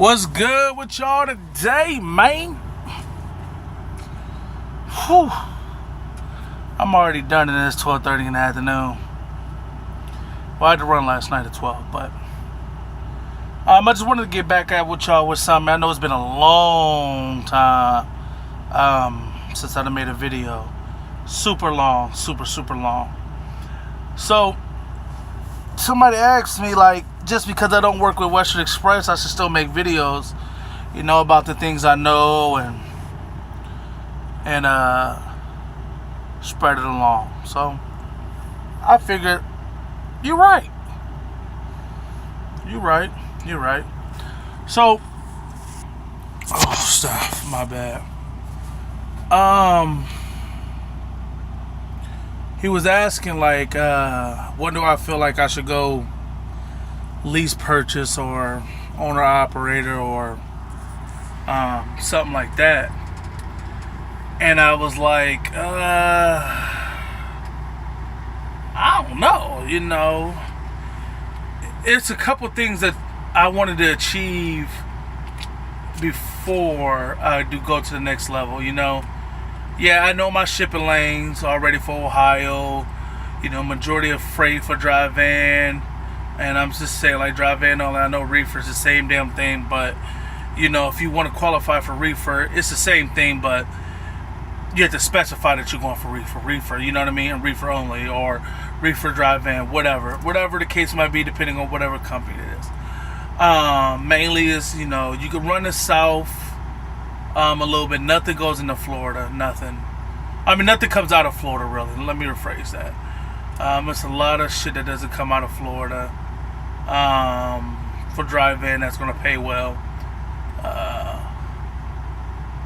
What's good with y'all today, man? Whew. I'm already done and it's 12:30 in the afternoon. Well, I had to run last night at 12, but I just wanted to get back at with y'all with something. I know it's been a long time since I made a video. Super long, super long. So, somebody asked me, like, just because I don't work with Western Express, I should still make videos, about the things I know and spread it along. So, I figured, you're right. So, oh, stuff, my bad. He was asking, like, what do I feel like I should go lease purchase or owner operator or something like that. And I was like, I don't know, it's a couple things that I wanted to achieve before I do go to the next level, Yeah, I know my shipping lanes already for Ohio, majority of freight for dry van. And I'm just saying, like, dry van only, I know reefer is the same damn thing, but, if you want to qualify for reefer, it's the same thing, but you have to specify that you're going for reefer, you know what I mean? And reefer only, or reefer dry van, whatever the case might be, depending on whatever company it is. Mainly is, you can run the south a little bit. Nothing goes into Florida, nothing. I mean, nothing comes out of Florida, really. Let me rephrase that. It's a lot of shit that doesn't come out of Florida for dry van that's going to pay well.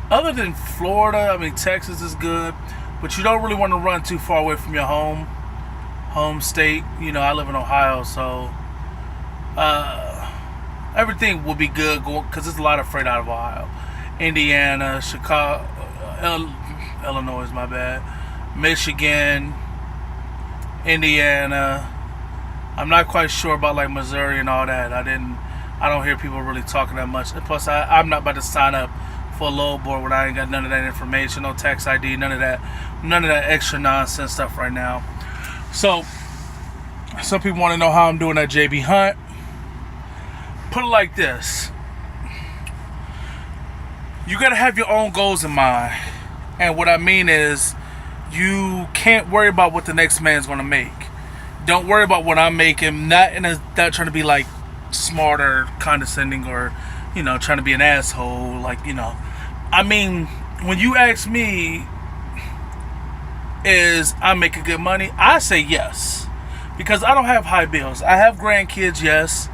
Other than Florida, I mean, Texas is good, but you don't really want to run too far away from your home state. I live in Ohio, so everything will be good because there's a lot of freight out of Ohio. Indiana, Chicago, Illinois, my bad, Michigan, Indiana. I'm not quite sure about like Missouri and all that. I don't hear people really talking that much. And plus, I'm not about to sign up for a load board when I ain't got none of that information, no tax ID, none of that extra nonsense stuff right now. So, some people want to know how I'm doing at JB Hunt. Put it like this: you gotta have your own goals in mind, and what I mean is, you can't worry about what the next man's gonna make. Don't worry about what I'm making. Not trying to be like smart or condescending or trying to be an asshole. Like I mean, when you ask me, is I making good money? I say yes, because I don't have high bills. I have grandkids, yes.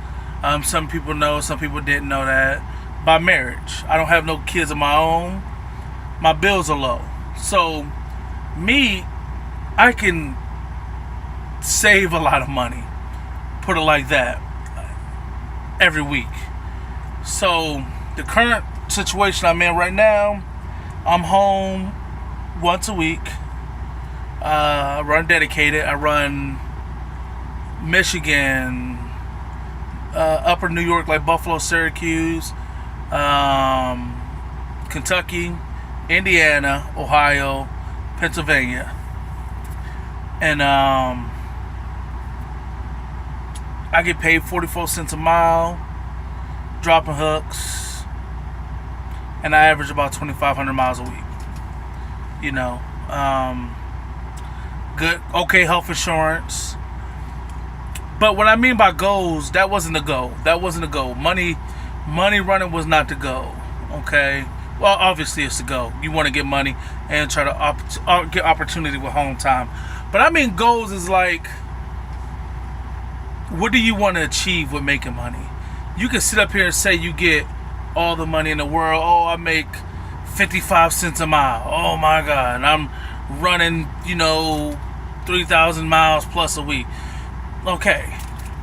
Some people know, some people didn't know that. By marriage, I don't have no kids of my own. My bills are low, so me, I can save a lot of money, put it like that, every week. So the current situation I'm in right now, I'm home once a week. I run dedicated. I run Michigan, upper New York, like Buffalo, Syracuse, Kentucky, Indiana, Ohio, Pennsylvania. And I get paid 44 cents a mile, dropping hooks, and I average about 2,500 miles a week. Good, okay health insurance. But what I mean by goals, that wasn't the goal. Money running was not the goal. Okay. Well, obviously it's the goal. You want to get money and try to get opportunity with home time. But I mean, goals is like, what do you want to achieve with making money? You can sit up here and say you get all the money in the world. Oh, I make 55 cents a mile. Oh my God. And I'm running, 3,000 miles plus a week. Okay.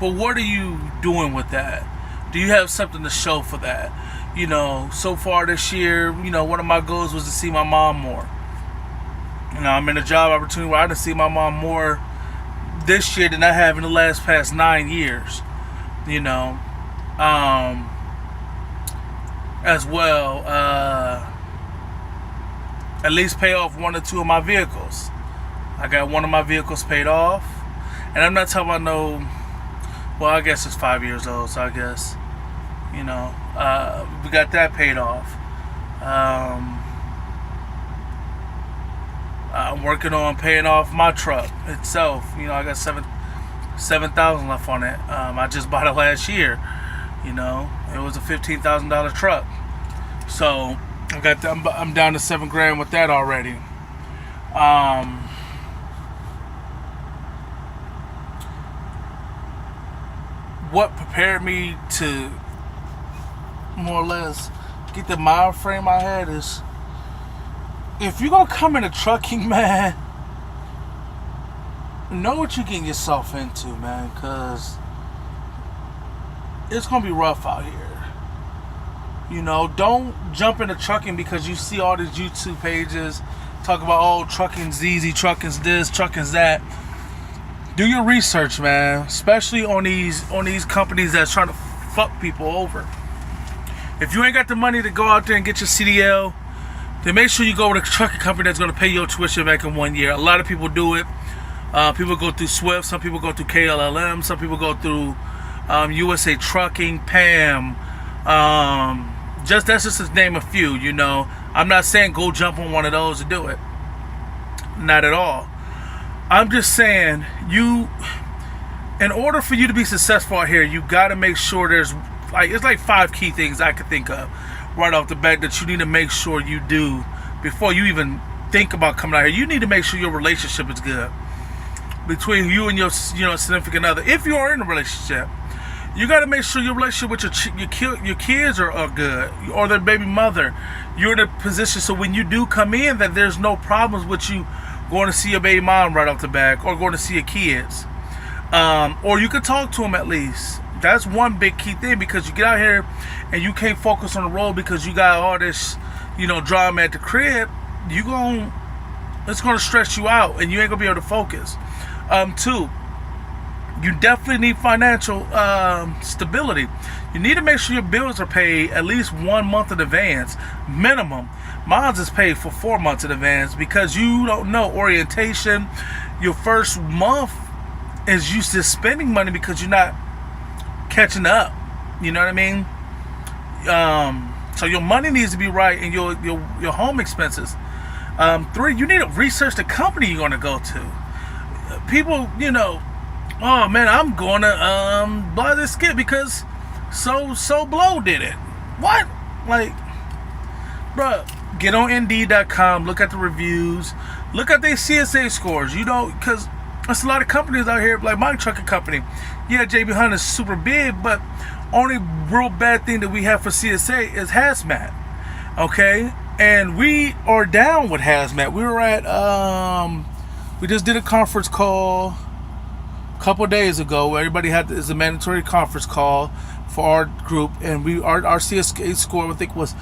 But what are you doing with that? Do you have something to show for that? So far this year, one of my goals was to see my mom more. I'm in a job opportunity where I didn't see my mom more this year than I have in the past 9 years. as well. At least pay off one or two of my vehicles. I got one of my vehicles paid off, and I'm not talking about no. Well, I guess it's 5 years old, so I guess we got that paid off. I'm working on paying off my truck itself. I got 7,000 left on it. I just bought it last year. It was a $15,000 truck, so I'm down to $7,000 with that already. What prepared me to more or less get the mind frame I had is, if you're gonna come into trucking, man, know what you're getting yourself into, man, because it's gonna be rough out here. Don't jump into trucking because you see all these YouTube pages talk about, oh, trucking's easy, trucking's this, trucking's that. Do your research, man, especially on these companies that's trying to fuck people over. If you ain't got the money to go out there and get your CDL, then make sure you go with a trucking company that's going to pay your tuition back in 1 year. A lot of people do it. People go through Swift. Some people go through KLLM. Some people go through USA Trucking, PAM. That's just to name a few. I'm not saying go jump on one of those and do it. Not at all. I'm just saying, in order for you to be successful out here, you got to make sure it's like 5 key things I could think of right off the bat that you need to make sure you do before you even think about coming out here. You need to make sure your relationship is good between you and your significant other. If you are in a relationship, you got to make sure your relationship with your kids are good, or their baby mother. You're in a position so when you do come in, that there's no problems with you going to see your baby mom right off the bat, or going to see your kids, or you could talk to them at least. That's one big key thing, because you get out here and you can't focus on the road because you got all this, drama at the crib. It's gonna stress you out, and you ain't gonna be able to focus. 2, you definitely need financial stability. You need to make sure your bills are paid at least 1 month in advance, minimum. Mine is paid for 4 months in advance, because you don't know orientation. Your first month is used to spending money because you're not catching up. You know what I mean? So your money needs to be right, and your home expenses. 3, you need to research the company you're going to go to. People, oh man, I'm going to buy this kit because so blow did it. What? Like, bruh, get on Indeed.com, look at the reviews, look at their CSA scores. Because there's a lot of companies out here, like my trucking company. Yeah, JB Hunt is super big, but only real bad thing that we have for CSA is hazmat. Okay? And we are down with hazmat. We were at, we just did a conference call a couple of days ago where everybody is a mandatory conference call for our group, and our CSA score, I think, was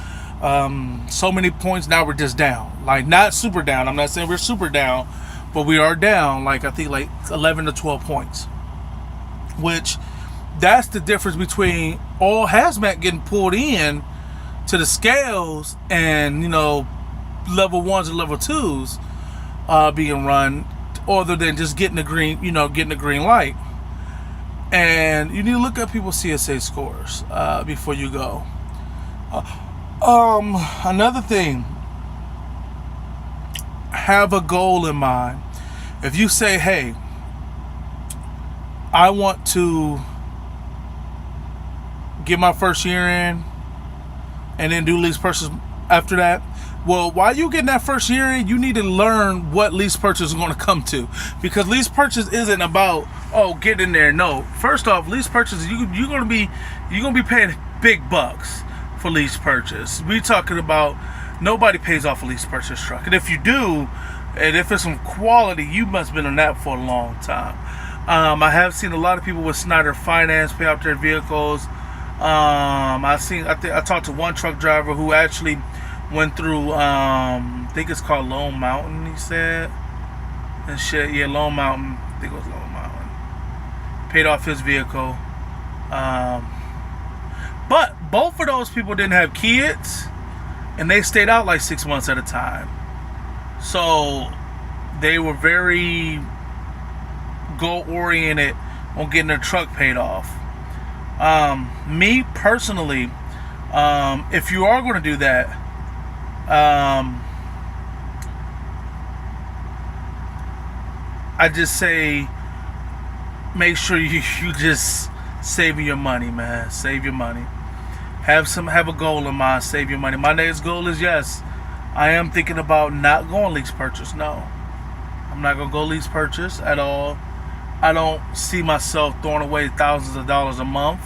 so many points. Now we're just down. Like, not super down. I'm not saying we're super down, but we are down, I think 11 to 12 points. Which, that's the difference between all hazmat getting pulled in to the scales and, level 1s and level 2s being run, other than just getting the green, getting the green light. And you need to look at people's CSA scores before you go. Another thing, have a goal in mind. If you say, hey, I want to get my first year in and then do lease purchase after that, well, while you getting that first year in, you need to learn what lease purchase is going to come to, because lease purchase isn't about, oh, get in there. No, first off, lease purchase, you're gonna be paying big bucks for lease purchase. We talking about, nobody pays off a lease purchase truck, and if you do, and if it's some quality, you must have been on that for a long time. I have seen a lot of people with Snyder Finance pay off their vehicles. I talked to one truck driver who actually went through, I think it's called Lone Mountain, he said. And shit, yeah, Lone Mountain. I think it was Lone Mountain. Paid off his vehicle. But both of those people didn't have kids, and they stayed out like 6 months at a time. So they were very goal-oriented on getting their truck paid off. Me personally, if you are going to do that, I just say make sure you just save your money, man. Save your money. Have a goal in mind. Save your money. My next goal is, yes, I am thinking about not going lease purchase. No, I'm not gonna go lease purchase at all. I don't see myself throwing away thousands of dollars a month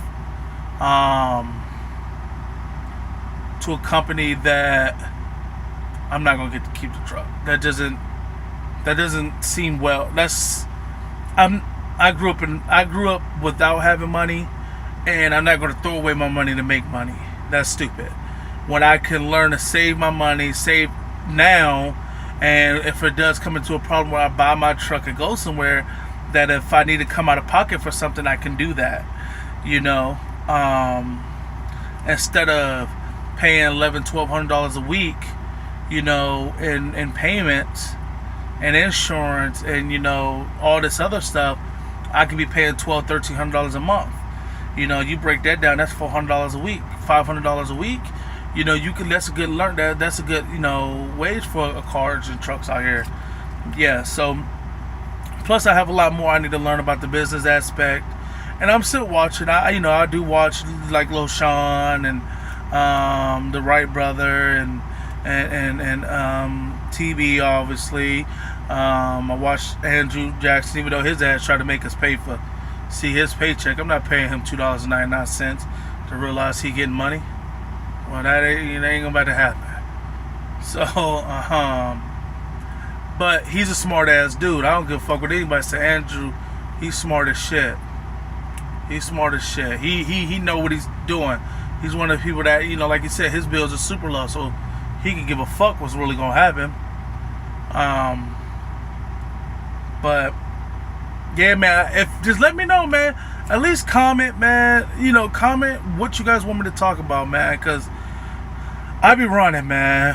to a company that I'm not gonna get to keep the truck. That doesn't seem well. I grew up without having money, and I'm not gonna throw away my money to make money. That's stupid. When I can learn to save my money, save now, and if it does come into a problem where I buy my truck and go somewhere, that if I need to come out of pocket for something, I can do that. Instead of paying $1,100-$1,200 a week, in payments and insurance and all this other stuff, I could be paying $1,200-$1,300 a month. You break that down, that's $400 a week, $500 a week. That's a good that's a good wage for cars and trucks out here. Yeah. So plus I have a lot more I need to learn about the business aspect, and I'm still watching. I do watch like Lil Sean and the Wright brother and TB obviously. I watched Andrew Jackson, even though his ass tried to make us pay for see his paycheck. I'm not paying him $2.99 to realize he getting money. Well, that ain't about to happen. So, but he's a smart ass dude. I don't give a fuck what anybody say. Andrew, he's smart as shit. He's smart as shit. He know what he's doing. He's one of the people that like you said, his bills are super low, so he can give a fuck what's really gonna happen. But yeah, man, just let me know, man. At least comment, man. Comment what you guys want me to talk about, man, because I be running, man.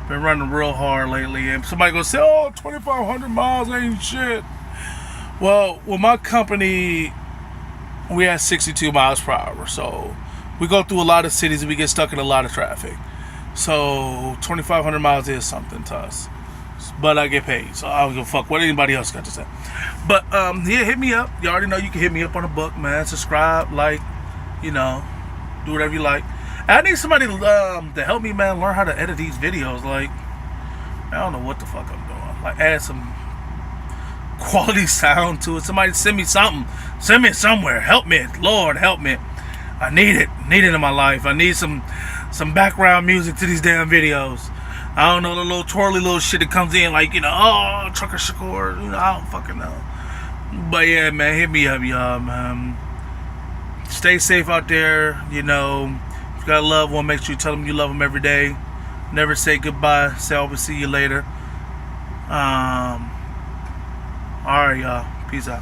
Been running real hard lately, and somebody gonna say, "Oh, 2,500 miles ain't shit." Well, with my company, we have 62 miles per hour, so we go through a lot of cities and we get stuck in a lot of traffic. So 2,500 miles is something to us. But I get paid, so I don't give a fuck what anybody else got to say. But yeah, hit me up. You already know you can hit me up on the book, man. Subscribe, like, do whatever you like. I need somebody to help me, man, learn how to edit these videos. Like, I don't know what the fuck I'm doing. Like, add some quality sound to it. Somebody send me something. Send me somewhere. Help me, Lord, help me. I need it. Need it in my life. I need some background music to these damn videos. I don't know, the little twirly little shit that comes in, like, oh, Trucker Shakur, I don't fucking know. But yeah, man, hit me up, y'all, man. Stay safe out there, If you got a loved one, make sure you tell them you love them every day. Never say goodbye. Say, I'll see you later. Alright, y'all. Peace out.